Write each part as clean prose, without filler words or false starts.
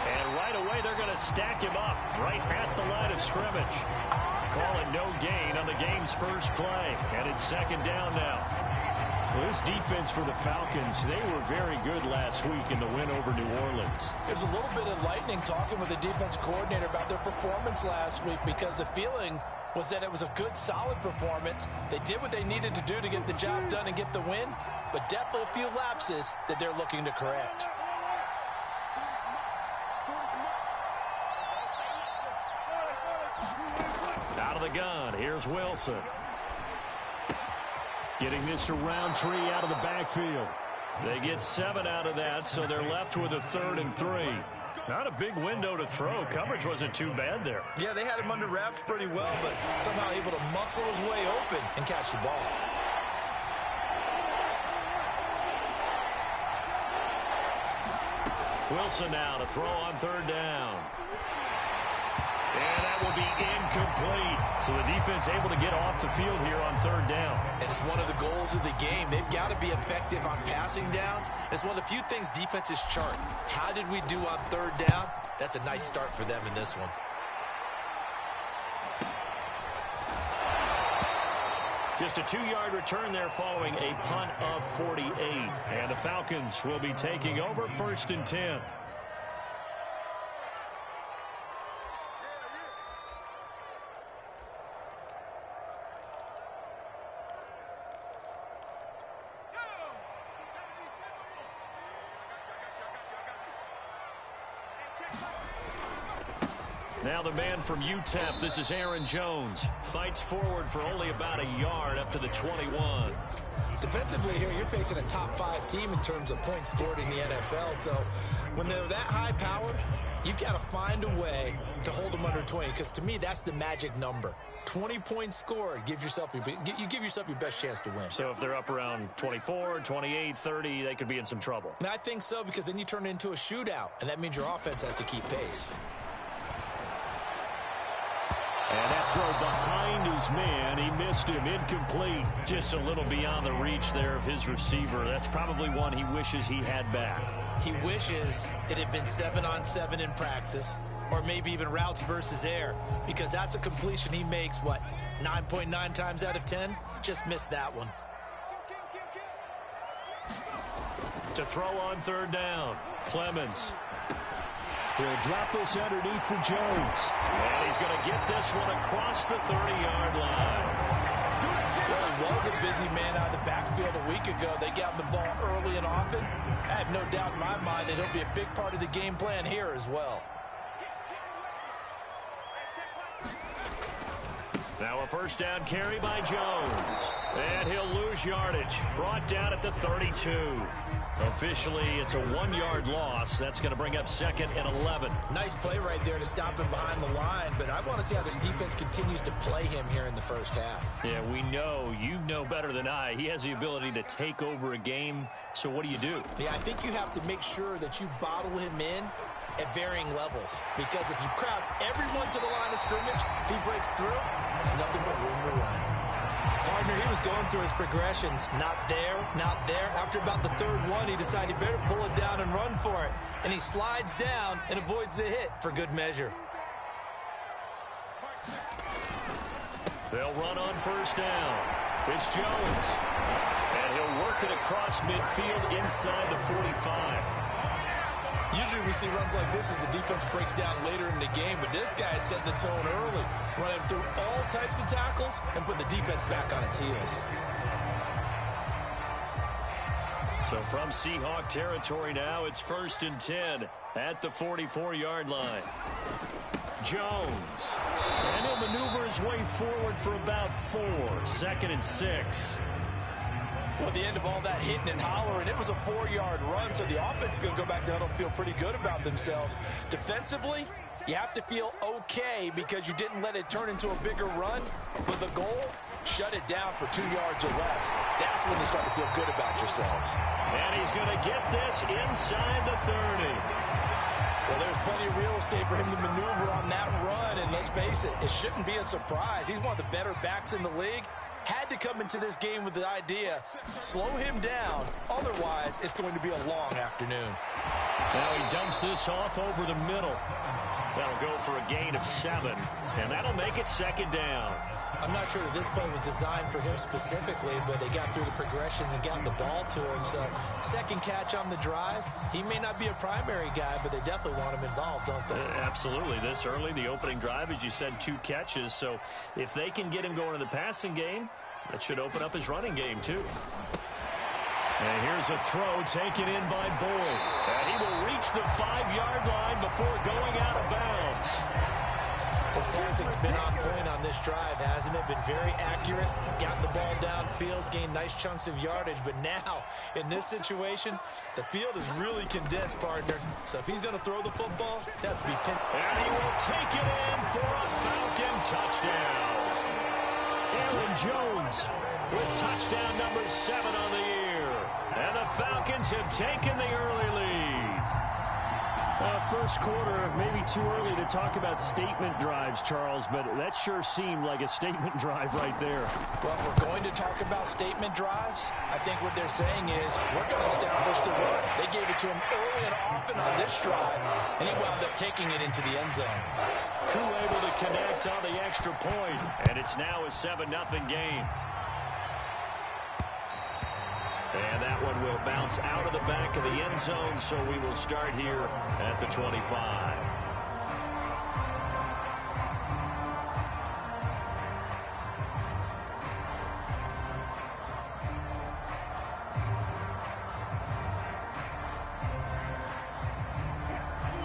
And right away, they're going to stack him up right at the line of scrimmage. Call it no gain on the game's first play. And it's second down now. Well, this defense for the Falcons, they were very good last week in the win over New Orleans. There's a little bit of lightning talking with the defense coordinator about their performance last week because the feeling was that it was a good, solid performance. They did what they needed to do to get the job done and get the win, but definitely a few lapses that they're looking to correct. Out of the gun, here's Wilson. Getting this around tree out of the backfield. They get 7 out of that, so they're left with a 3rd and 3. Not a big window to throw. Coverage wasn't too bad there. Yeah, they had him under wraps pretty well, but somehow able to muscle his way open and catch the ball. Wilson now to throw on 3rd down. And that will be incomplete. So the defense able to get off the field here on 3rd down. And it's one of the goals of the game. They've got to be effective on passing downs. It's one of the few things defenses chart. How did we do on 3rd down? That's a nice start for them in this one. Just a 2-yard return there following a punt of 48. And the Falcons will be taking over 1st and 10. Now the man from UTEP, this is Aaron Jones. Fights forward for only about a yard up to the 21. Defensively here, you're facing a top-5 team in terms of points scored in the NFL. So when they're that high-powered, you've got to find a way to hold them under 20. Because to me, that's the magic number. 20 points scored, you give yourself your best chance to win. So if they're up around 24, 28, 30, they could be in some trouble. And I think so, because then you turn it into a shootout, and that means your offense has to keep pace. And that throw behind his man, he missed him, incomplete. Just a little beyond the reach there of his receiver. That's probably one he wishes he had back. He wishes it had been 7-on-7 in practice, or maybe even routes versus air, because that's a completion he makes, 9.9 times out of 10? Just missed that one. To throw on 3rd down, Clemens. He'll drop this underneath for Jones. And he's going to get this one across the 30-yard line. Well, he was a busy man out of the backfield a week ago. They got him the ball early and often. I have no doubt in my mind that he'll be a big part of the game plan here as well. Now a 1st down carry by Jones. And he'll lose yardage. Brought down at the 32. Officially, it's a 1-yard loss. That's going to bring up 2nd and 11. Nice play right there to stop him behind the line, but I want to see how this defense continues to play him here in the first half. Yeah, we know. You know better than I. He has the ability to take over a game. So what do you do? Yeah, I think you have to make sure that you bottle him in at varying levels, because if you crowd everyone to the line of scrimmage, if he breaks through, there's nothing but room to run. Partner, he was going through his progressions. Not there, not there. After about the 3rd one, he decided he better pull it down and run for it. And he slides down and avoids the hit for good measure. They'll run on 1st down. It's Jones. And he'll work it across midfield inside the 45. Usually we see runs like this as the defense breaks down later in the game, but this guy is setting the tone early, running through all types of tackles and putting the defense back on its heels. So from Seahawk territory now, it's 1st and 10 at the 44-yard line. Jones. And he'll maneuver his way forward for about 4. 2nd and 6. Well, at the end of all that hitting and hollering, it was a 4-yard run, so the offense is going to go back down and feel pretty good about themselves. Defensively, you have to feel okay because you didn't let it turn into a bigger run. With the goal, shut it down for 2 yards or less. That's when you start to feel good about yourselves. And he's going to get this inside the 30. Well, there's plenty of real estate for him to maneuver on that run, and let's face it, it shouldn't be a surprise. He's one of the better backs in the league. had to come into this game with the idea, slow him down, otherwise it's going to be a long afternoon. Now he dumps this off over the middle. That'll go for a gain of 7, and that'll make it 2nd down. I'm not sure that this play was designed for him specifically, but they got through the progressions and got the ball to him. So, second catch on the drive. He may not be a primary guy, but they definitely want him involved, don't they? Absolutely. This early, the opening drive, as you said, 2 catches. So, if they can get him going in the passing game, that should open up his running game, too. And here's a throw taken in by Boyd. And he will reach the 5-yard line before going out of bounds. His passing's been on point on this drive, hasn't it? Been very accurate, gotten the ball downfield, gained nice chunks of yardage. But now, in this situation, the field is really condensed, partner. So if he's going to throw the football, that has to be pinned. And he will take it in for a Falcon touchdown. Aaron Jones with touchdown number 7 on the year. And the Falcons have taken the early lead. First quarter, maybe too early to talk about statement drives, Charles, but that sure seemed like a statement drive right there. Well, if we're going to talk about statement drives, I think what they're saying is we're going to establish the run. They gave it to him early and often on this drive, and he wound up taking it into the end zone. Crew able to connect on the extra point, and it's now a 7-0 game. And that one will bounce out of the back of the end zone, so we will start here at the 25.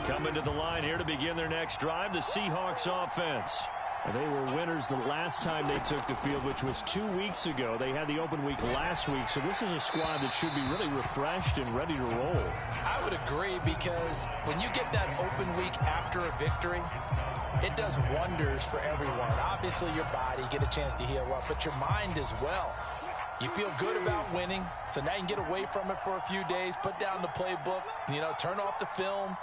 Coming to the line here to begin their next drive, the Seahawks offense. They were winners the last time they took the field, which was 2 weeks ago. They had the open week last week, so this is a squad that should be really refreshed and ready to roll. I would agree, because when you get that open week after a victory, it does wonders for everyone. Obviously, your body, get a chance to heal up, but your mind as well. You feel good about winning, so now you can get away from it for a few days, put down the playbook, turn off the film.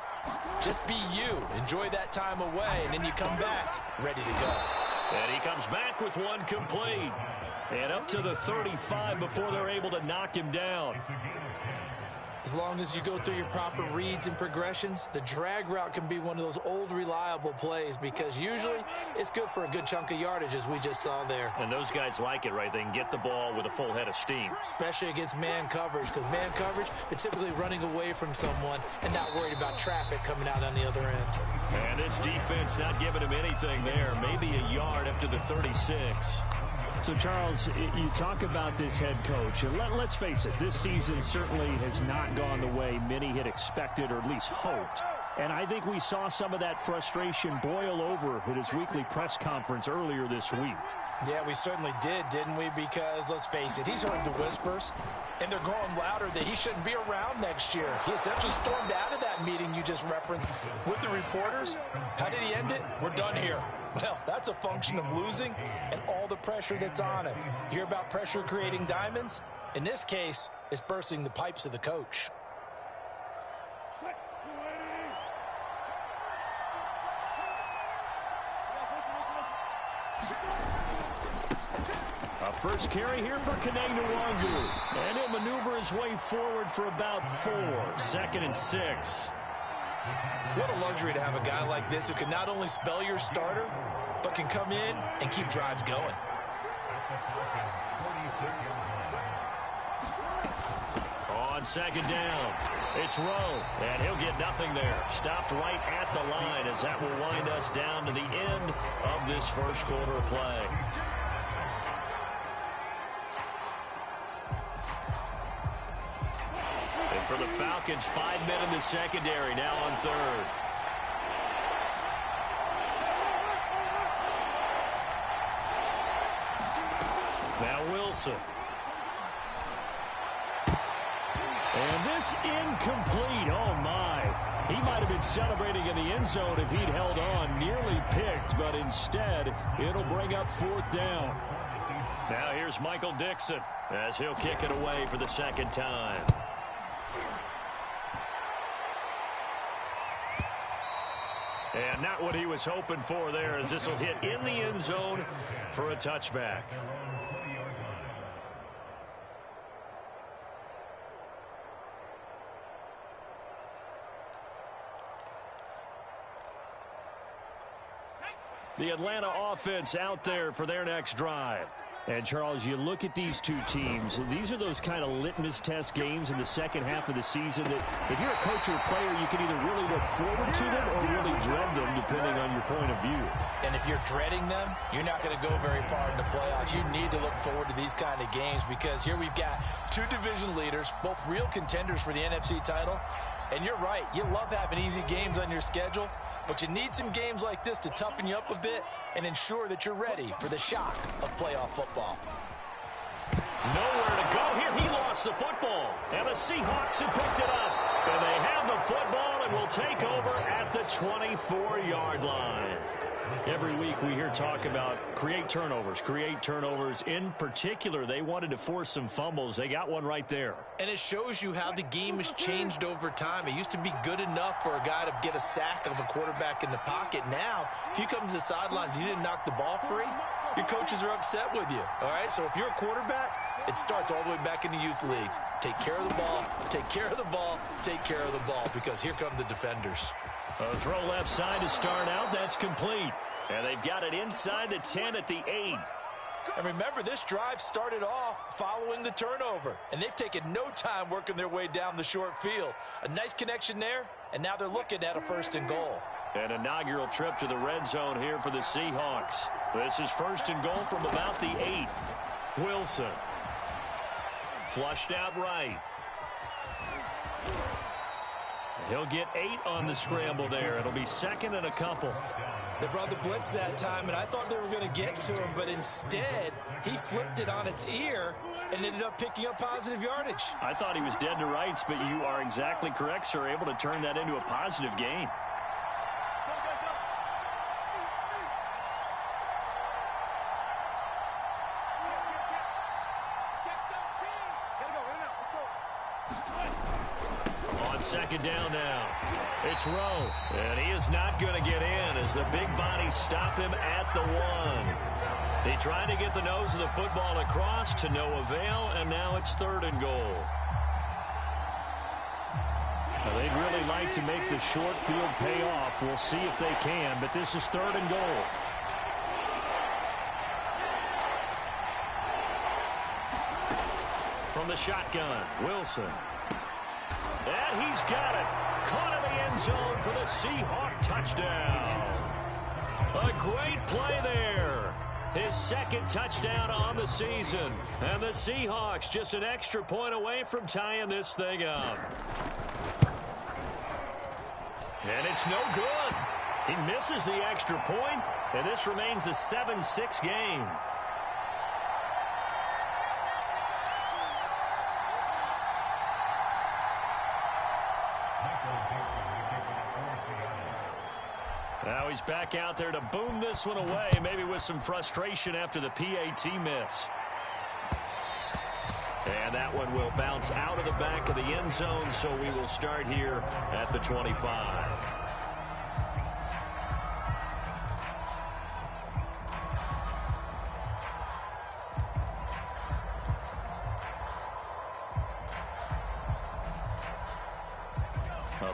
Just be you. Enjoy that time away, and then you come back ready to go. And he comes back with one complete. And up to the 35 before they're able to knock him down. As long as you go through your proper reads and progressions, the drag route can be one of those old reliable plays, because usually it's good for a good chunk of yardage, as we just saw there. And those guys like it, right? They can get the ball with a full head of steam. Especially against man coverage, because man coverage, they're typically running away from someone and not worried about traffic coming out on the other end. And this defense not giving him anything there. Maybe a yard up to the 36. So, Charles, you talk about this head coach, and let's face it, this season certainly has not gone the way many had expected or at least hoped. And I think we saw some of that frustration boil over at his weekly press conference earlier this week. Yeah, we certainly did, didn't we? Because, let's face it, he's heard the whispers, and they're growing louder that he shouldn't be around next year. He essentially stormed out of that meeting you just referenced with the reporters. How did he end it? We're done here. Well, that's a function of losing and all the pressure that's on him. You hear about pressure creating diamonds? In this case, it's bursting the pipes of the coach. A first carry here for Kaneng Nwangu. And he'll maneuver his way forward for about 4. 2nd and 6. What a luxury to have a guy like this who can not only spell your starter, but can come in and keep drives going. On 2nd down, it's Rowe, and he'll get nothing there. Stopped right at the line, as that will wind us down to the end of this first quarter of play. And for the Falcons, 5 men in the secondary, now on 3rd. Now Wilson. And this incomplete. Oh, my. He might have been celebrating in the end zone if he'd held on. Nearly picked, but instead, it'll bring up 4th down. Now here's Michael Dixon as he'll kick it away for the 2nd time. And not what he was hoping for there, as this will hit in the end zone for a touchback. The Atlanta offense out there for their next drive. And, Charles, you look at these two teams, these are those kind of litmus test games in the second half of the season that if you're a coach or a player, you can either really look forward to them or really dread them, depending on your point of view. And if you're dreading them, you're not going to go very far in the playoffs. You need to look forward to these kind of games because here we've got two division leaders, both real contenders for the NFC title. And you're right, you love having easy games on your schedule, but you need some games like this to toughen you up a bit and ensure that you're ready for the shock of playoff football. Nowhere to go here. He lost the football. And the Seahawks have picked it up. And they have the football and will take over at the 24-yard line. Every week we hear talk about create turnovers. In particular, they wanted to force some fumbles. They got one right there. And it shows you how the game has changed over time. It used to be good enough for a guy to get a sack of a quarterback in the pocket. Now, if you come to the sidelines and you didn't knock the ball free, your coaches are upset with you. All right, so if you're a quarterback, it starts all the way back in the youth leagues. Take care of the ball, take care of the ball, take care of the ball, because here come the defenders. A throw left side to start out. That's complete. And they've got it inside the 10 at the 8. And remember, this drive started off following the turnover. And they've taken no time working their way down the short field. A nice connection there, and now they're looking at a 1st and goal. An inaugural trip to the red zone here for the Seahawks. This is 1st and goal from about the 8. Wilson. Flushed out right. He'll get 8 on the scramble there. It'll be 2nd and a couple. They brought the blitz that time, and I thought they were going to get to him, but instead, he flipped it on its ear and ended up picking up positive yardage. I thought he was dead to rights, but you are exactly correct, sir. Able to turn that into a positive gain. On 2nd down now. It's Rowe, and he is not going to get in as the big bodies stop him at the 1. He tried to get the nose of the football across to no avail, and now it's 3rd and goal. Well, they'd really like to make the short field pay off. We'll see if they can, but this is 3rd and goal. From the shotgun, Wilson. And he's got it. Caught in the end zone for the Seahawk touchdown. A great play there. His 2nd touchdown on the season. And the Seahawks just an extra point away from tying this thing up. And it's no good. He misses the extra point, and this remains a 7-6 game. Now he's back out there to boom this one away, maybe with some frustration after the PAT miss. And that one will bounce out of the back of the end zone, so we will start here at the 25.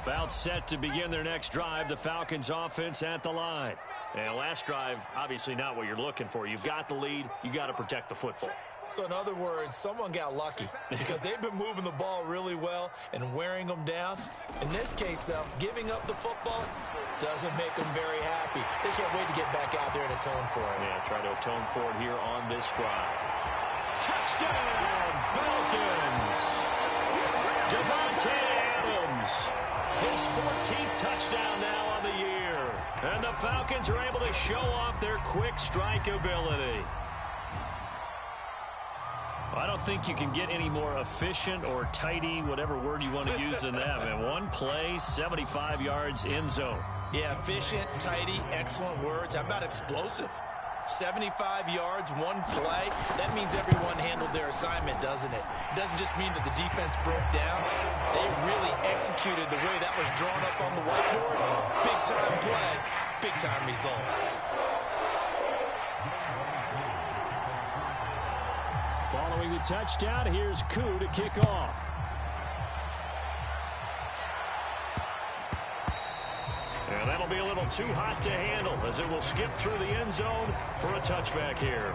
About set to begin their next drive, the Falcons offense at the line. And last drive, obviously not what you're looking for. You've got the lead. You got to protect the football. So in other words, someone got lucky because they've been moving the ball really well and wearing them down. In this case, though, giving up the football doesn't make them very happy. They can't wait to get back out there and atone for it. Yeah, try to atone for it here on this drive. Touchdown, Falcons! Devontae Adams. His 14th touchdown now on the year. And the Falcons are able to show off their quick strike ability. I don't think you can get any more efficient or tidy, whatever word you want to use in that. Man, one play, 75 yards, end zone. Yeah, efficient, tidy, excellent words. How about explosive? 75 yards, one play. That means everyone handled their assignment, doesn't it? It doesn't just mean that the defense broke down. They really executed the way that was drawn up on the whiteboard. Big-time play, big-time result. Following the touchdown, here's Koo to kick off. And that'll be a little ball too hot to handle as it will skip through the end zone for a touchback here.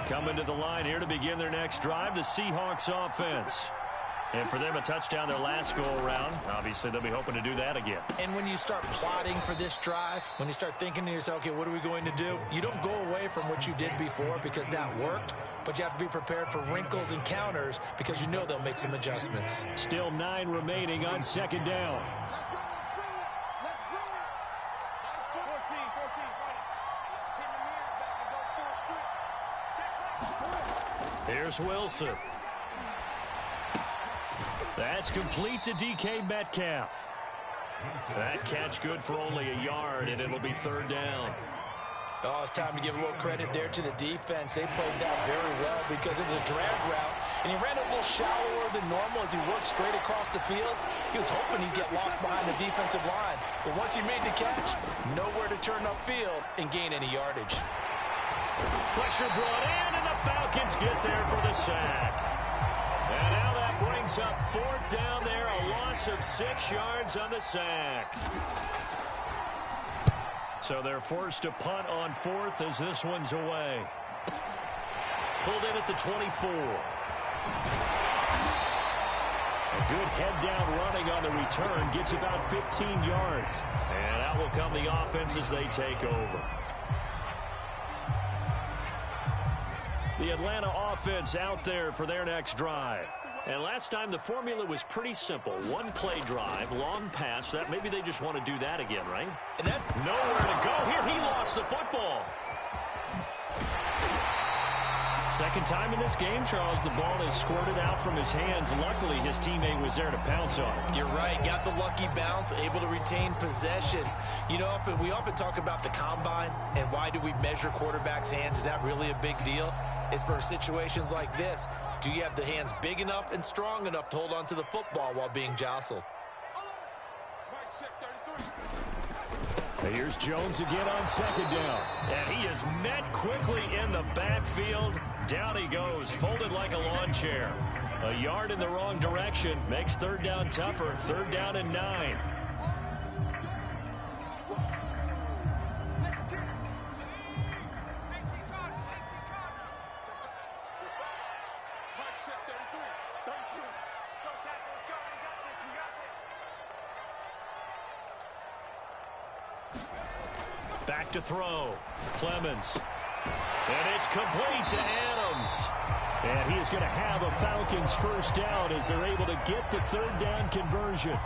Coming to the line here to begin their next drive, the Seahawks offense. And for them, a touchdown their last go-around. Obviously, they'll be hoping to do that again. And when you start plotting for this drive, when you start thinking to yourself, okay, what are we going to do? You don't go away from what you did before because that worked, but you have to be prepared for wrinkles and counters because you know they'll make some adjustments. Still 9 remaining on second down. Here's Wilson. That's complete to DK Metcalf. That catch good for only a yard, and it'll be third down. Oh, it's time to give a little credit there to the defense. They played that very well because it was a drag route, and he ran a little shallower than normal as he worked straight across the field. He was hoping he'd get lost behind the defensive line, but once he made the catch, nowhere to turn upfield and gain any yardage. Pressure brought in, and the Falcons get there for the sack. And now that brings up fourth down there, a loss of 6 yards on the sack. So they're forced to punt on fourth as this one's away. Pulled in at the 24. A good head-down running on the return gets about 15 yards. And out will come the offense as they take over. The Atlanta offense out there for their next drive. And last time the formula was pretty simple. One play drive, long pass. That maybe they just want to do that again, right? And that nowhere to go. Here he lost the football. Second time in this game, Charles, the ball is squirted out from his hands. Luckily, his teammate was there to pounce on it. You're right. Got the lucky bounce, able to retain possession. You know, we often talk about the combine and why do we measure quarterbacks' hands. Is that really a big deal? It's for situations like this. Do you have the hands big enough and strong enough to hold on to the football while being jostled? Here's Jones again on second down. And he is met quickly in the backfield. Down he goes, folded like a lawn chair. A yard in the wrong direction makes third down tougher. Third down and 9. Back to throw. Clemens. And it's complete to Adams. And he is going to have a Falcons first down as they're able to get the third down conversion.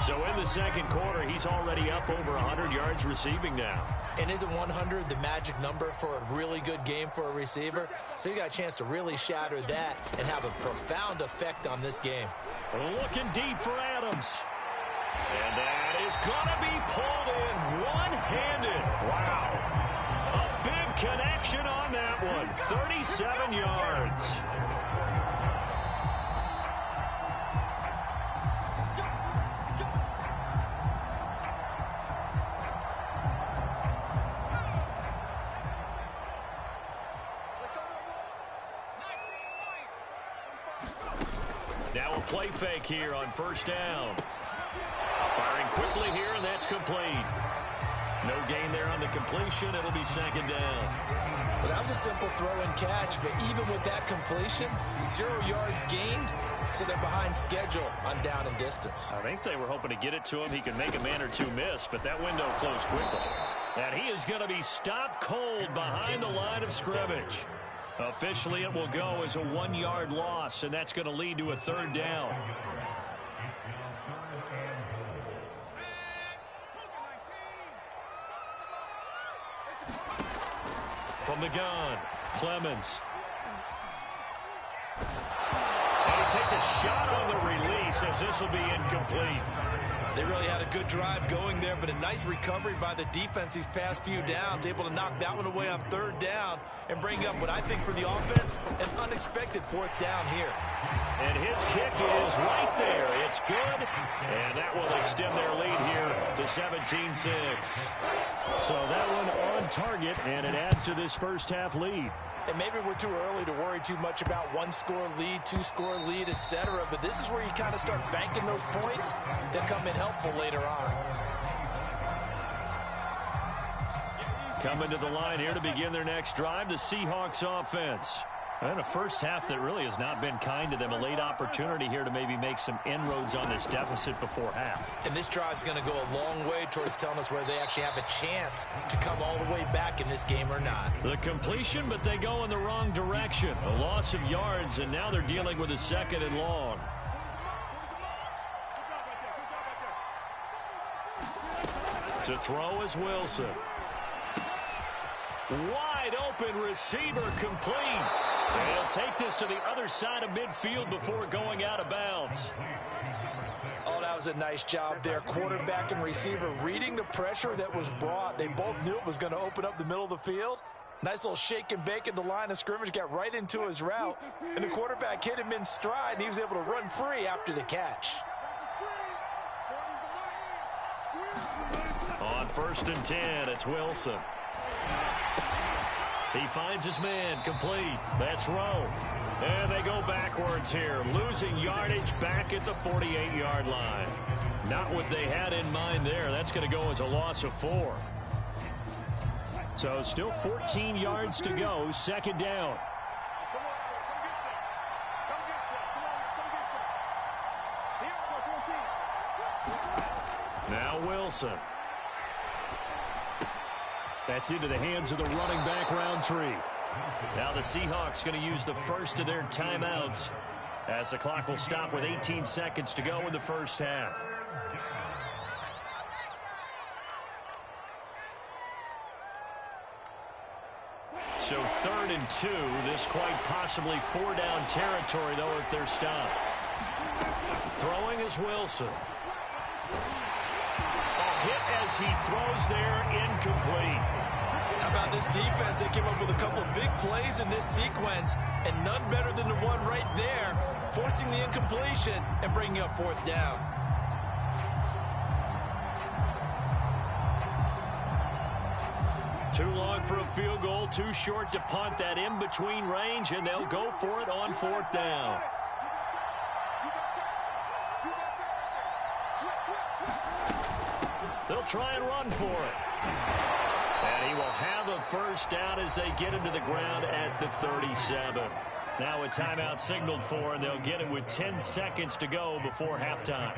So in the second quarter, he's already up over 100 yards receiving now. And isn't 100 the magic number for a really good game for a receiver? So he got a chance to really shatter that and have a profound effect on this game. Looking deep for Adams. And that is going to be pulled in one-handed. Wow. A big connection on that one. 37 yards. Now a play fake here on first down. Firing quickly here, and that's complete. No gain there on the completion. It'll be second down. Well, that was a simple throw and catch, but even with that completion, 0 yards gained, so they're behind schedule on down and distance. I think they were hoping to get it to him. He could make a man or two miss, but that window closed quickly. And he is going to be stopped cold behind the line of scrimmage. Officially, it will go as a 1-yard loss, and that's going to lead to a third down. From the gun, Clemens. And he takes a shot on the release as this will be incomplete. They really had a good drive going there, but a nice recovery by the defense these past few downs, able to knock that one away on third down and bring up what I think for the offense, an unexpected fourth down here. And his kick is right there. It's good, and that will extend their lead here to 17-6. So that one on target, and it adds to this first half lead. And maybe we're too early to worry too much about one-score lead, two-score lead, etc. But this is where you kind of start banking those points that come in helpful later on. Coming to the line here to begin their next drive, the Seahawks offense. And a first half that really has not been kind to them. A late opportunity here to maybe make some inroads on this deficit before half. And this drive's going to go a long way towards telling us whether they actually have a chance to come all the way back in this game or not. The completion, but they go in the wrong direction. A loss of yards, and now they're dealing with a second and long. To throw is Wilson. Wide open receiver complete. They'll take this to the other side of midfield before going out of bounds. Oh, that was a nice job there. Quarterback and receiver reading the pressure that was brought. They both knew it was going to open up the middle of the field. Nice little shake and bake at the line of scrimmage. Got right into his route. And the quarterback hit him in stride, and he was able to run free after the catch. On 1st and 10, it's Wilson. He finds his man, complete. That's Rowe. And they go backwards here, losing yardage back at the 48-yard line. Not what they had in mind there. That's going to go as a loss of 4. So still 14 yards to go, second down. Now Wilson. That's into the hands of the running back Roundtree. Now the Seahawks going to use the first of their timeouts as the clock will stop with 18 seconds to go in the first half. So 3rd and 2. This quite possibly 4-down territory, though, if they're stopped. Throwing is Wilson. Hit as he throws there, incomplete. How about this defense? They came up with a couple of big plays in this sequence, and none better than the one right there, forcing the incompletion and bringing up 4th down. Too long for a field goal, too short to punt. That in-between range, and they'll go for it on 4th down. They'll try and run for it. And he will have a first down as they get him to the ground at the 37. Now a timeout signaled for, and they'll get it with 10 seconds to go before halftime.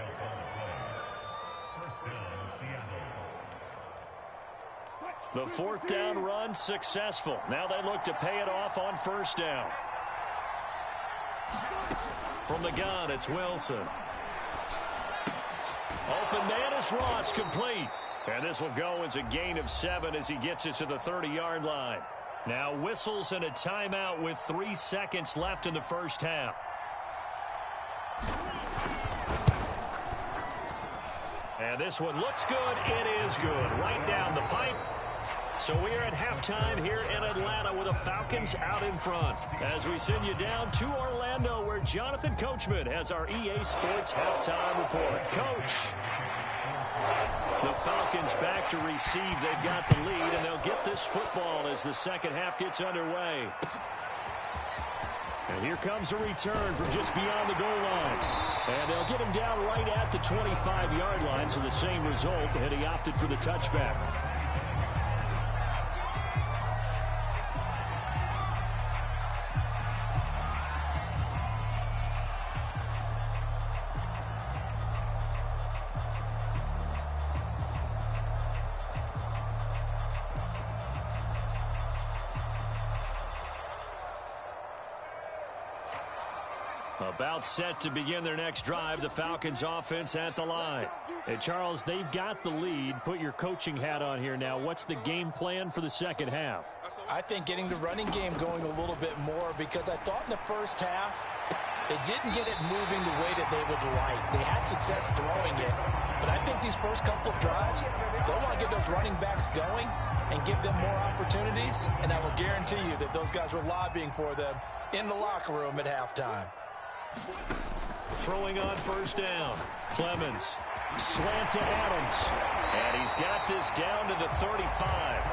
The 4th down run successful. Now they look to pay it off on 1st down. From the gun, it's Wilson. Open man is Ross, complete. And this will go as a gain of 7 as he gets it to the 30-yard line. Now whistles and a timeout with 3 seconds left in the first half. And this one looks good. It is good. Right down the pipe. So we are at halftime here in Atlanta with the Falcons out in front. As we send you down to Orlando, where Jonathan Coachman has our EA Sports halftime report. Coach. The Falcons back to receive. They've got the lead, and they'll get this football as the second half gets underway. And here comes a return from just beyond the goal line. And they'll get him down right at the 25-yard line, so the same result, and he opted for the touchback. About set to begin their next drive, the Falcons offense at the line. Hey, Charles, they've got the lead. Put your coaching hat on here now. What's the game plan for the second half? I think getting the running game going a little bit more, because I thought in the first half they didn't get it moving the way that they would like. They had success throwing it, But I think these first couple of drives, they'll want to get those running backs going and give them more opportunities, and I will guarantee you that those guys were lobbying for them in the locker room at halftime. Throwing on first down. Clemens. Slant to Adams. And he's got this down to the 35.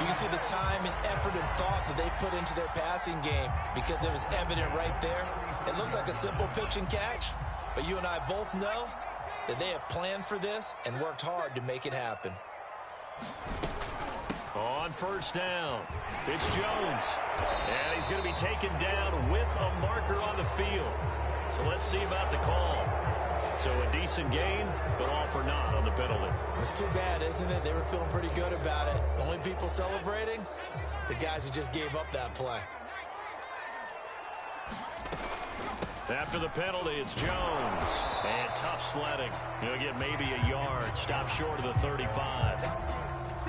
You can see the time and effort and thought that they put into their passing game because it was evident right there. It looks like a simple pitch and catch, but you and I both know that they have planned for this and worked hard to make it happen. On first down, it's Jones. And he's going to be taken down with a marker on the field. So let's see about the call. So a decent gain, but all for naught on the penalty. It's too bad, isn't it? They were feeling pretty good about it. The only people celebrating, the guys who just gave up that play. After the penalty, it's Jones. And tough sledding. He'll get maybe a yard. Stop short of the 35.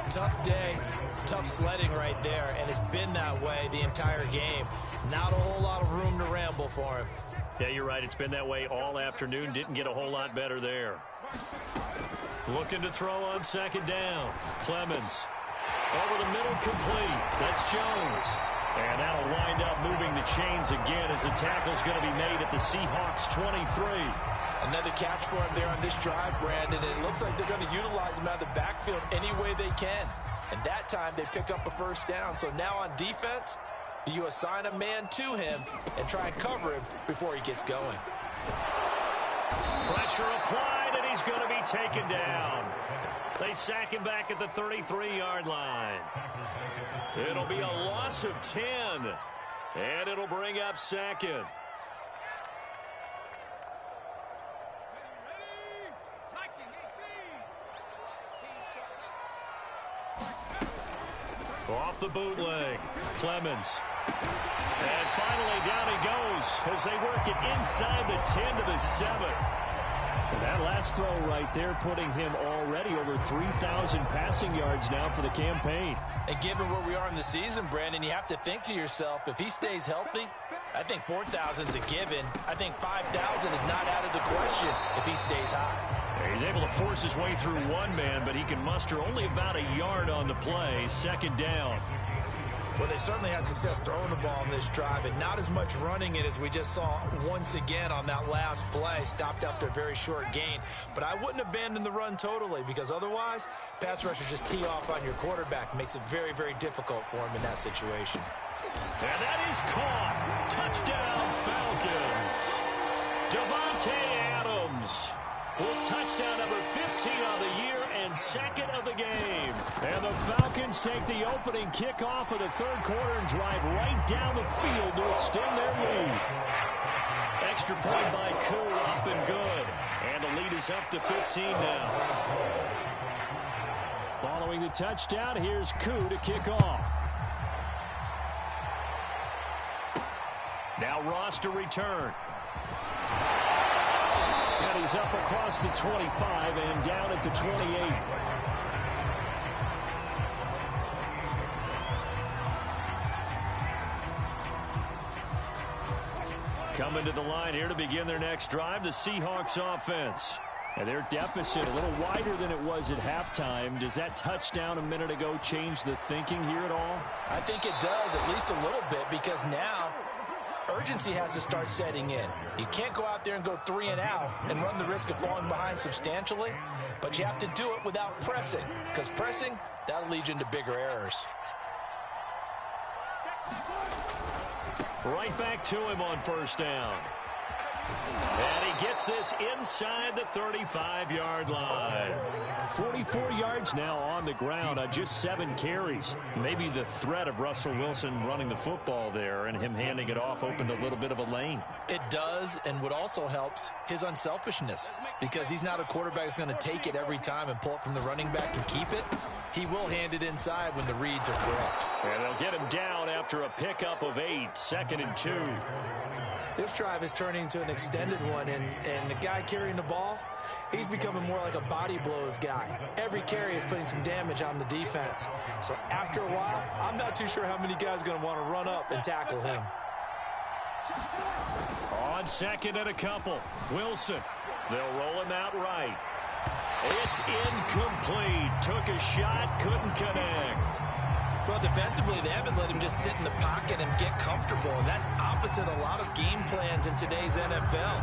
Tough day, tough sledding right there, and it's been that way the entire game. Not a whole lot of room to ramble for him. Yeah, you're right. It's been that way all afternoon. Didn't get a whole lot better there. Looking to throw on second down. Clemens. Over the middle, complete. That's Jones. And that'll wind up moving the chains again as the tackle's going to be made at the Seahawks 23. Another catch for him there on this drive, Brandon, and it looks like they're going to utilize him out of the backfield any way they can. And that time they pick up a first down. So now on defense, do you assign a man to him and try and cover him before he gets going? Pressure applied, and he's going to be taken down. They sack him back at the 33-yard line. It'll be a loss of 10, and it'll bring up second. Off the bootleg, Clemens. And finally down he goes as they work it inside the 10 to the 7. And that last throw right there putting him already over 3,000 passing yards now for the campaign. And given where we are in the season, Brandon, you have to think to yourself, if he stays healthy, I think 4,000 is a given. I think 5,000 is not out of the question if he stays high. He's able to force his way through one man, but he can muster only about a yard on the play. Second down. Well, they certainly had success throwing the ball in this drive, and not as much running it as we just saw once again on that last play. Stopped after a very short gain. But I wouldn't abandon the run totally, because otherwise, pass rushers just tee off on your quarterback. Makes it very, very difficult for him in that situation. And that is caught. Touchdown, Falcons. Davante Adams with touchdown number 15 on the year and second of the game. And the Falcons take the opening kickoff of the third quarter and drive right down the field to extend their lead. Extra point by Koo, up and good. And the lead is up to 15 now. Following the touchdown, here's Koo to kick off. Now Ross to return. And he's up across the 25 and down at the 28. Coming to the line here to begin their next drive, the Seahawks offense. And their deficit a little wider than it was at halftime. Does that touchdown a minute ago change the thinking here at all? I think it does, at least a little bit, because now urgency has to start setting in. You can't go out there and go 3 and out and run the risk of falling behind substantially, but you have to do it without pressing, because pressing, that'll lead you into bigger errors. Right back to him on first down. And he gets this inside the 35-yard line. 44 yards now on the ground on just 7 carries. Maybe the threat of Russell Wilson running the football there and him handing it off opened a little bit of a lane. It does, and what also helps, his unselfishness. Because he's not a quarterback who's going to take it every time and pull it from the running back and keep it. He will hand it inside when the reads are correct. And they'll get him down after a pickup of 8, 2nd and 2. This drive is turning into an extended one, and the guy carrying the ball, he's becoming more like a body blows guy. Every carry is putting some damage on the defense. So after a while, I'm not too sure how many guys are going to want to run up and tackle him. On second and a couple, Wilson. They'll roll him out right. It's incomplete. Took a shot, couldn't connect. Well, defensively, they haven't let him just sit in the pocket and get comfortable, and that's opposite a lot of game plans in today's NFL.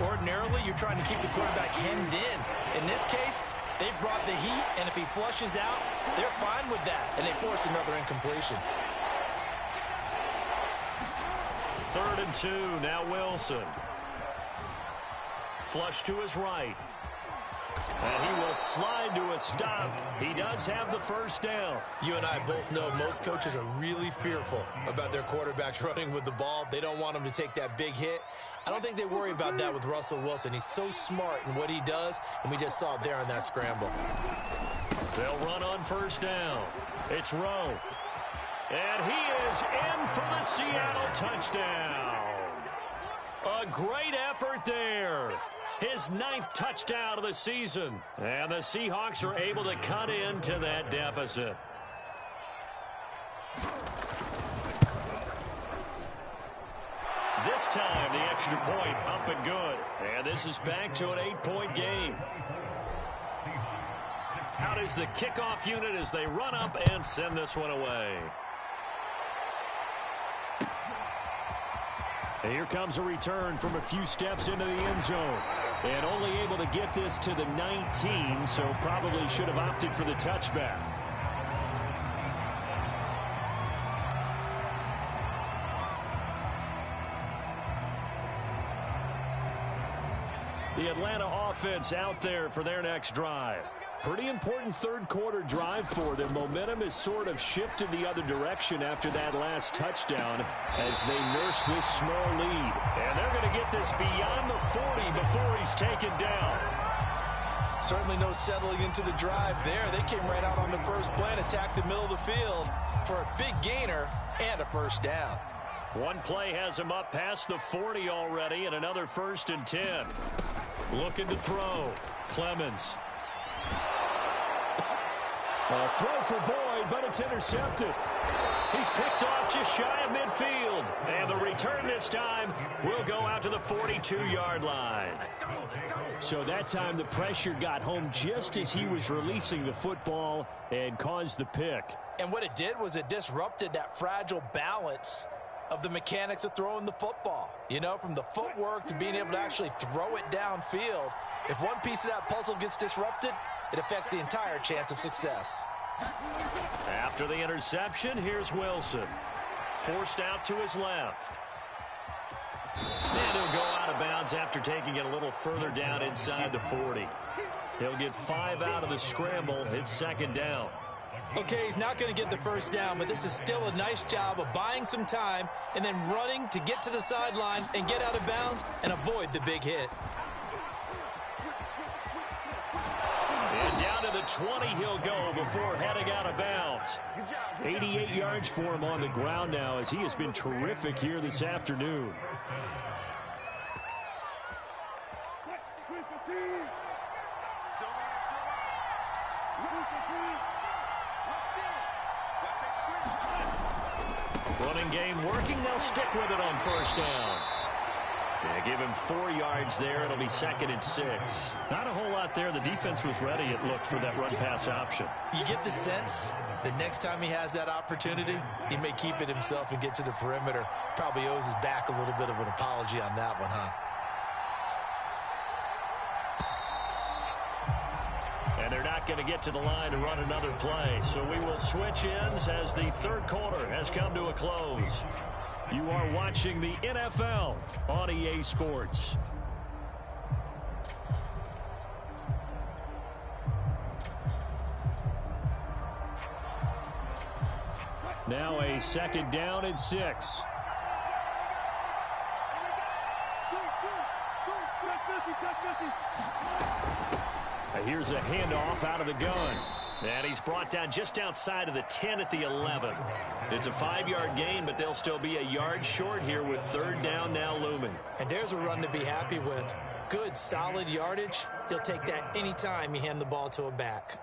Ordinarily, you're trying to keep the quarterback hemmed in. In this case, they brought the heat, and if he flushes out, they're fine with that, and they force another incompletion. 3rd and 2, now Wilson. Flush to his right. And he will slide to a stop. He does have the first down. You and I both know most coaches are really fearful about their quarterbacks running with the ball. They don't want him to take that big hit. I don't think they worry about that with Russell Wilson. He's so smart in what he does, and we just saw it there on that scramble. They'll run on first down. It's Rowe. And he is in for the Seattle touchdown. A great effort there. His 9th touchdown of the season. And the Seahawks are able to cut into that deficit. This time, the extra point up and good. And this is back to an 8-point game. Out is the kickoff unit as they run up and send this one away. And here comes a return from a few steps into the end zone. And only able to get this to the 19, so probably should have opted for the touchback. The Atlanta offense out there for their next drive. Pretty important third quarter drive for them. Momentum has sort of shifted the other direction after that last touchdown as they nurse this small lead. And they're going to get this beyond the 40 before he's taken down. Certainly no settling into the drive there. They came right out on the first play and attacked the middle of the field for a big gainer and a first down. One play has him up past the 40 already, and another 1st and 10. Looking to throw. Clemens. A throw for Boyd, but it's intercepted. He's picked off just shy of midfield. And the return this time will go out to the 42-yard line. So that time the pressure got home just as he was releasing the football and caused the pick. And what it did was it disrupted that fragile balance of the mechanics of throwing the football. You know, from the footwork to being able to actually throw it downfield. If one piece of that puzzle gets disrupted, it affects the entire chance of success. After the interception, here's Wilson. Forced out to his left. And he'll go out of bounds after taking it a little further down inside the 40. He'll get 5 out of the scramble. It's 2nd down. Okay, he's not going to get the first down, but this is still a nice job of buying some time and then running to get to the sideline and get out of bounds and avoid the big hit. And down to the 20 he'll go before heading out of bounds. 88 yards for him on the ground now as he has been terrific here this afternoon. Running game working. They'll stick with it on first down. They give him 4 yards there. It'll be 2nd and 6. Not a whole lot there. The defense was ready, it looked, for that run-pass option. You get the sense that next time he has that opportunity, he may keep it himself and get to the perimeter. Probably owes his back a little bit of an apology on that one, huh? And they're not going to get to the line to run another play. So we will switch ends as the third quarter has come to a close. You are watching the NFL on EA Sports. Now a 2nd down and 6. Here's a handoff out of the gun. And he's brought down just outside of the 10 at the 11. It's a 5-yard gain, but they'll still be a yard short here with 3rd down now looming. And there's a run to be happy with. Good, solid yardage. He'll take that anytime you hand the ball to a back.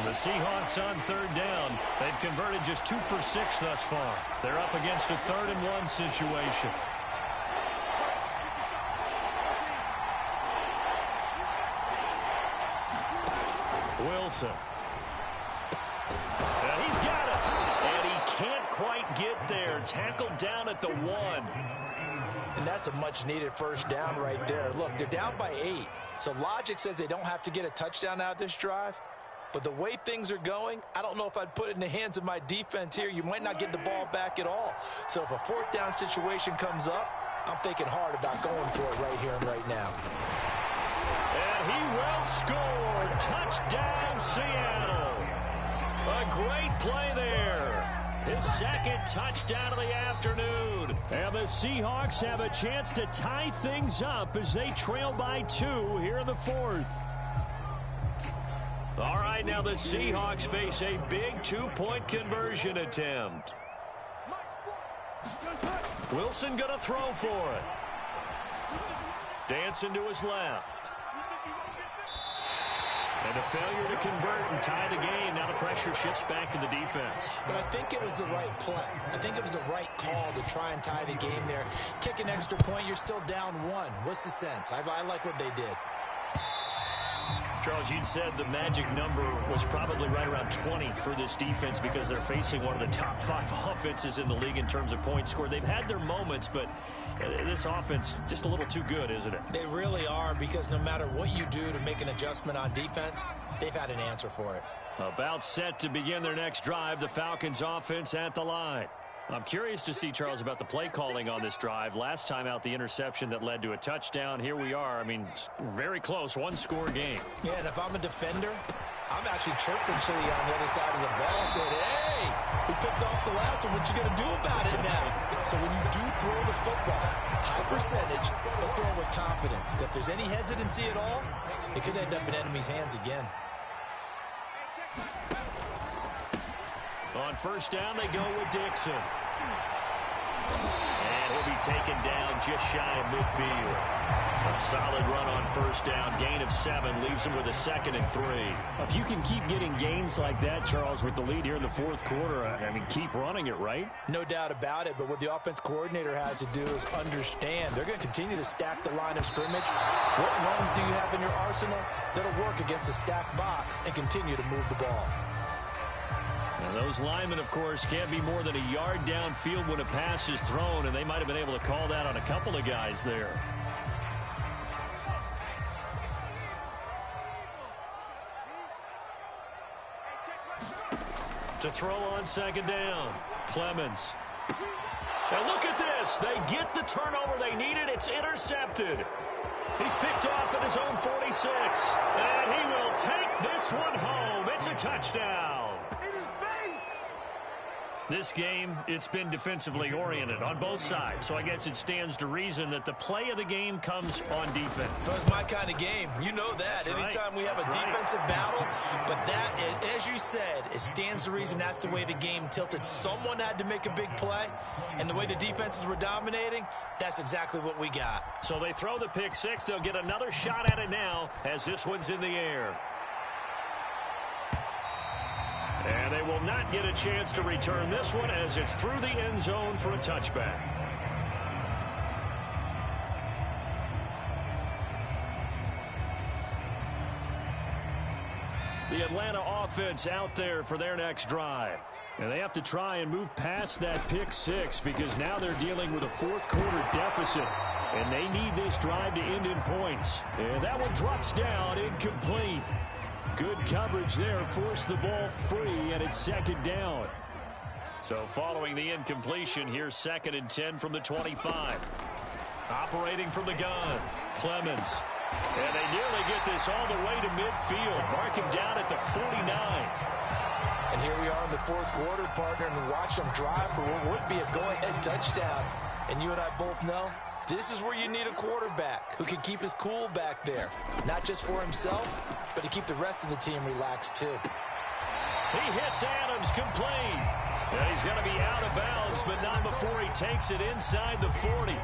The Seahawks on 3rd down. They've converted just 2 for 6 thus far. They're up against a 3rd and 1 situation. Wilson. And he's got it. And he can't quite get there. Tackled down at the 1. And that's a much-needed first down right there. Look, they're down by 8. So logic says they don't have to get a touchdown out of this drive. But the way things are going, I don't know if I'd put it in the hands of my defense here. You might not get the ball back at all. So if a fourth down situation comes up, I'm thinking hard about going for it right here and right now. And he will score. Touchdown, Seattle. A great play there. His second touchdown of the afternoon. And the Seahawks have a chance to tie things up as they trail by 2 here in the 4th. All right, now the Seahawks face a big 2-point conversion attempt. Wilson going to throw for it. Dancing to his left. And a failure to convert and tie the game. Now the pressure shifts back to the defense. But I think it was the right play. I think it was the right call to try and tie the game there. Kick an extra point, you're still down 1. What's the sense? I like what they did. Charles, you'd said the magic number was probably right around 20 for this defense because they're facing one of the top 5 offenses in the league in terms of points scored. They've had their moments, but this offense just a little too good, isn't it? They really are, because no matter what you do to make an adjustment on defense, they've had an answer for it. About set to begin their next drive, the Falcons offense at the line. I'm curious to see, Charles, about the play calling on this drive. Last time out, the interception that led to a touchdown. Here we are. I mean, very close, one-score game. Yeah, and if I'm a defender, I'm actually chirping Chili on the other side of the ball, saying, hey, we picked off the last one. What you going to do about it now? So when you do throw the football, high percentage, but throw it with confidence. If there's any hesitancy at all, it could end up in enemy's hands again. On first down, they go with Dixon. And he'll be taken down just shy of midfield. A solid run on first down. Gain of 7 leaves him with a 2nd and 3. If you can keep getting gains like that, Charles, with the lead here in the 4th quarter, I mean, keep running it, right? No doubt about it, but what the offense coordinator has to do is understand. They're going to continue to stack the line of scrimmage. What runs do you have in your arsenal that'll work against a stacked box and continue to move the ball? Now those linemen, of course, can't be more than a yard downfield when a pass is thrown, and they might have been able to call that on a couple of guys there. To throw on second down, Clemens. And look at this. They get the turnover they needed. It's intercepted. He's picked off at his own 46. And he will take this one home. It's a touchdown. This game, it's been defensively oriented on both sides. So I guess it stands to reason that the play of the game comes on defense. So it's my kind of game. You know that. Anytime we have a defensive battle. But that, as you said, it stands to reason that's the way the game tilted. Someone had to make a big play. And the way the defenses were dominating, that's exactly what we got. So they throw the pick 6. They'll get another shot at it now as this one's in the air. And they will not get a chance to return this one as it's through the end zone for a touchback. The Atlanta offense out there for their next drive. And they have to try and move past that pick 6 because now they're dealing with a 4th quarter deficit. And they need this drive to end in points. And that one drops down, incomplete. Good coverage there, forced the ball free, and it's second down. So following the incompletion, here's 2nd and 10 from the 25. Operating from the gun, Clemens. And they nearly get this all the way to midfield. Mark him down at the 49. And here we are in the 4th quarter, partner, and watch them drive for what would be a go-ahead touchdown. And you and I both know this is where you need a quarterback who can keep his cool back there. Not just for himself, but to keep the rest of the team relaxed too. He hits Adams complete. And he's going to be out of bounds, but not before he takes it inside the 40.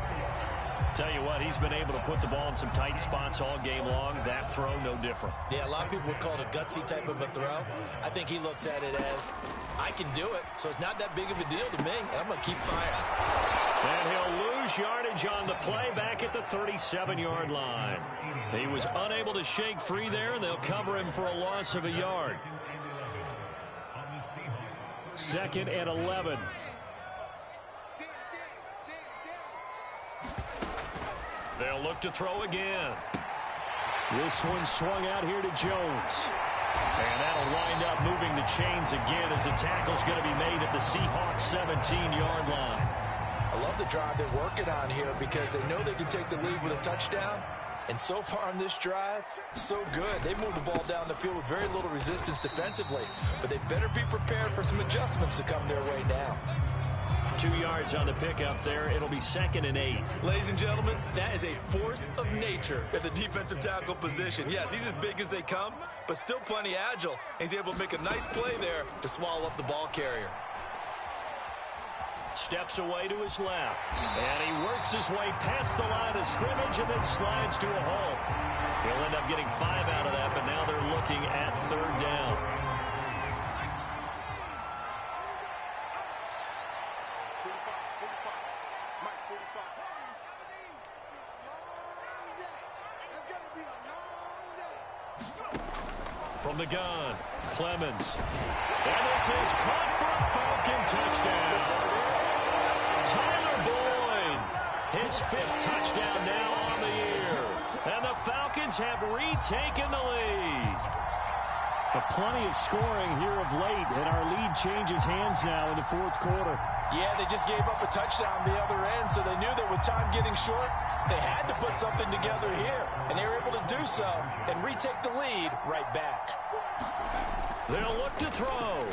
Tell you what, he's been able to put the ball in some tight spots all game long. That throw, no different. Yeah, a lot of people would call it a gutsy type of a throw. I think he looks at it as, I can do it, so it's not that big of a deal to me, and I'm going to keep firing. And he'll lose yardage on the play back at the 37-yard line. He was unable to shake free there, and they'll cover him for a loss of a yard. 2nd and 11. They'll look to throw again. This one swung out here to Jones. And that'll wind up moving the chains again as the tackle's going to be made at the Seahawks 17-yard line. I love the drive they're working on here because they know they can take the lead with a touchdown. And so far on this drive, so good. They moved the ball down the field with very little resistance defensively. But they better be prepared for some adjustments to come their way now. 2 yards on the pickup there. It'll be 2nd and 8. Ladies and gentlemen, that is a force of nature at the defensive tackle position. Yes, he's as big as they come, but still plenty agile. He's able to make a nice play there to swallow up the ball carrier. Steps away to his left. And he works his way past the line of scrimmage and then slides to a halt. He'll end up getting 5 out of that, but now they're looking at 3rd down. From the gun, Clemens. And this is caught for a Falcon touchdown. Tyler Boyd, his 5th touchdown now on the year. And the Falcons have retaken the lead. Plenty of scoring here of late, and our lead changes hands now in the 4th quarter. Yeah, they just gave up a touchdown the other end, so they knew that with time getting short, they had to put something together here, and they were able to do so and retake the lead right back. They'll look to throw.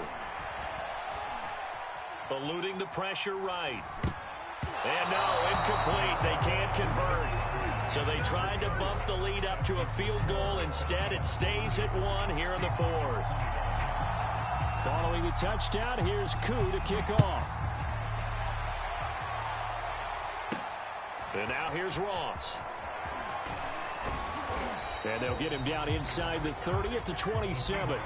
Eluding the pressure right. And no, incomplete. They can't convert. So they tried to bump the lead up to a field goal. Instead, it stays at 1 here in the 4th. Following the touchdown, here's Koo to kick off. And now here's Ross. And they'll get him down inside the 30 at the 27.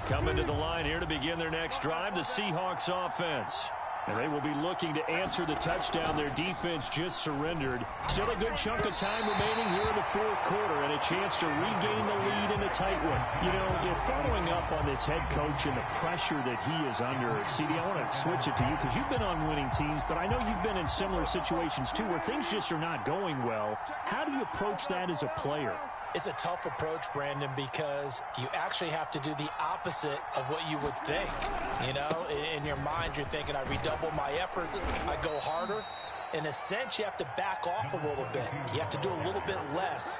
Coming to the line here to begin their next drive, the Seahawks offense. And they will be looking to answer the touchdown their defense just surrendered. Still a good chunk of time remaining here in the 4th quarter and a chance to regain the lead in a tight one. You know, following up on this head coach and the pressure that he is under, CD, I want to switch it to you because you've been on winning teams, but I know you've been in similar situations too where things just are not going well. How do you approach that as a player? It's a tough approach, Brandon, because you actually have to do the opposite of what you would think. You know, in your mind, you're thinking, I redouble my efforts, I go harder. In a sense, you have to back off a little bit. You have to do a little bit less.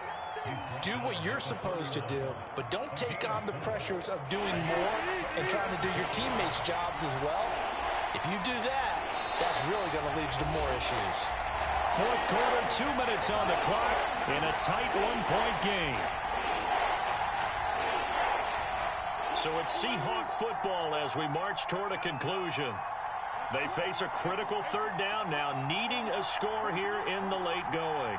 Do what you're supposed to do, but don't take on the pressures of doing more and trying to do your teammates' jobs as well. If you do that, that's really going to lead you to more issues. 4th quarter, 2 minutes on the clock in a tight 1-point game. So it's Seahawk football as we march toward a conclusion. They face a critical 3rd down now, needing a score here in the late going.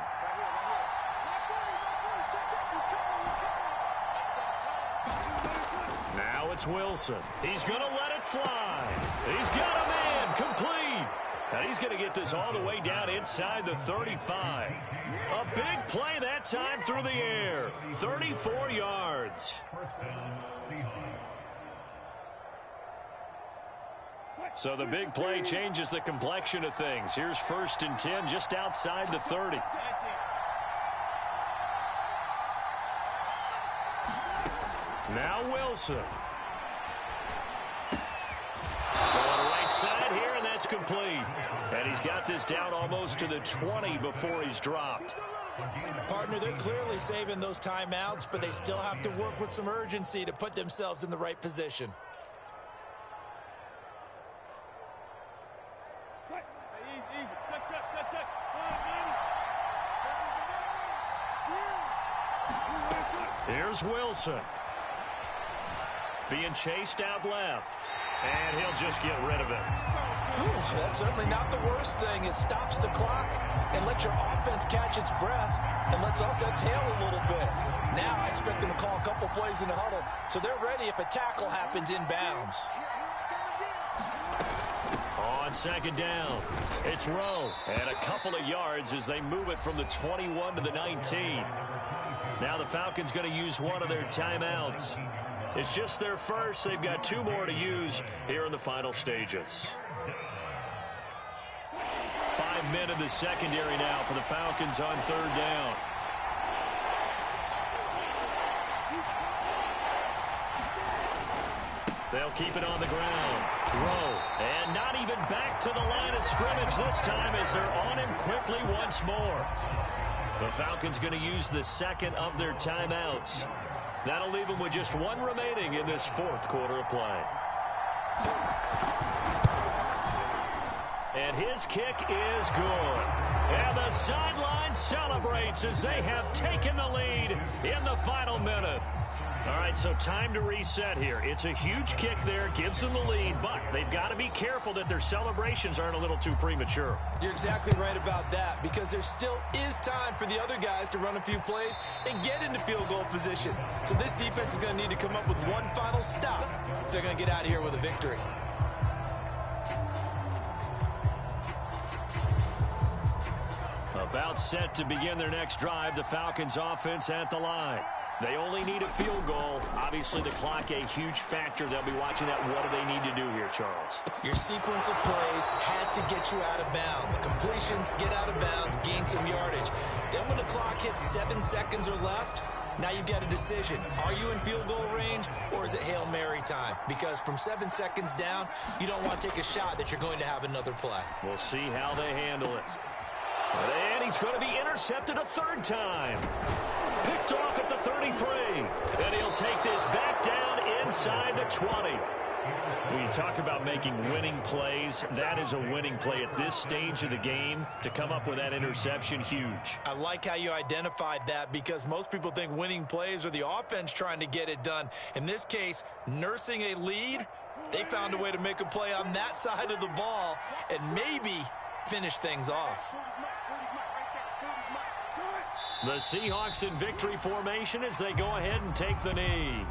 Now it's Wilson. He's going to let it fly. He's got a man complete. And he's going to get this all the way down inside the 35. A big play that time through the air. 34 yards. So the big play changes the complexion of things. Here's 1st and 10 just outside the 30. Now Wilson. Going right side here, and that's complete. And he's got this down almost to the 20 before he's dropped. Partner, they're clearly saving those timeouts, but they still have to work with some urgency to put themselves in the right position. Here's Wilson. being chased out left. And he'll just get rid of it. Ooh, that's certainly not the worst thing. It stops the clock and lets your offense catch its breath and lets us exhale a little bit. Now I expect them to call a couple plays in the huddle so they're ready if a tackle happens inbounds. On second down, it's Rowe. And a couple of yards as they move it from the 21 to the 19. Now the Falcons going to use one of their timeouts. It's just their first. They've got 2 more to use here in the final stages. 5 men in the secondary now for the Falcons on third down. They'll keep it on the ground. Rowe. And not even back to the line of scrimmage this time as they're on him quickly once more. The Falcons going to use the second of their timeouts. That'll leave them with just 1 remaining in this 4th quarter of play. And his kick is good. And the sideline celebrates as they have taken the lead in the final minute. All right, so time to reset here. It's a huge kick there, gives them the lead, but they've got to be careful that their celebrations aren't a little too premature. You're exactly right about that because there still is time for the other guys to run a few plays and get into field goal position. So this defense is going to need to come up with one final stop if they're going to get out of here with a victory. About set to begin their next drive, the Falcons offense at the line. They only need a field goal. Obviously, the clock a huge factor. They'll be watching that. What do they need to do here, Charles? Your sequence of plays has to get you out of bounds. Completions, get out of bounds, gain some yardage. Then when the clock hits 7 seconds or left, now you've got a decision. Are you in field goal range or is it Hail Mary time? Because from 7 seconds down, you don't want to take a shot that you're going to have another play. We'll see how they handle it. And he's going to be intercepted a 3rd time. Picked off at the 33. And he'll take this back down inside the 20. When you talk about making winning plays, that is a winning play at this stage of the game. To come up with that interception, huge. I like how you identified that because most people think winning plays are the offense trying to get it done. In this case, nursing a lead, they found a way to make a play on that side of the ball and maybe finish things off. The Seahawks in victory formation as they go ahead and take the knee.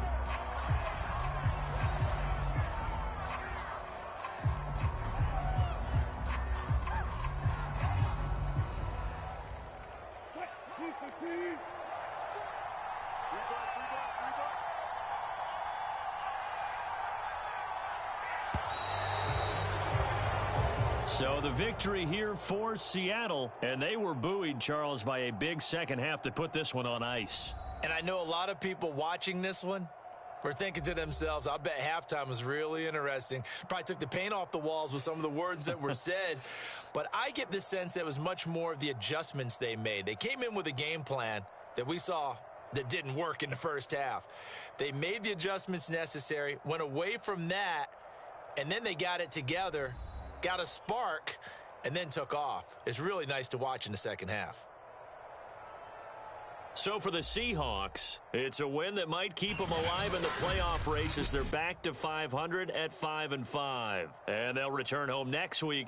So the victory here for Seattle, and they were buoyed, Charles, by a big second half that put this one on ice. And I know a lot of people watching this one were thinking to themselves, I bet halftime was really interesting. Probably took the paint off the walls with some of the words that were said. But I get the sense that it was much more of the adjustments they made. They came in with a game plan that we saw that didn't work in the first half. They made the adjustments necessary, went away from that, and then they got it together, got a spark, and then took off. It's really nice to watch in the second half. So for the Seahawks, it's a win that might keep them alive in the playoff race as they're back to 500 at 5-5. And they'll return home next week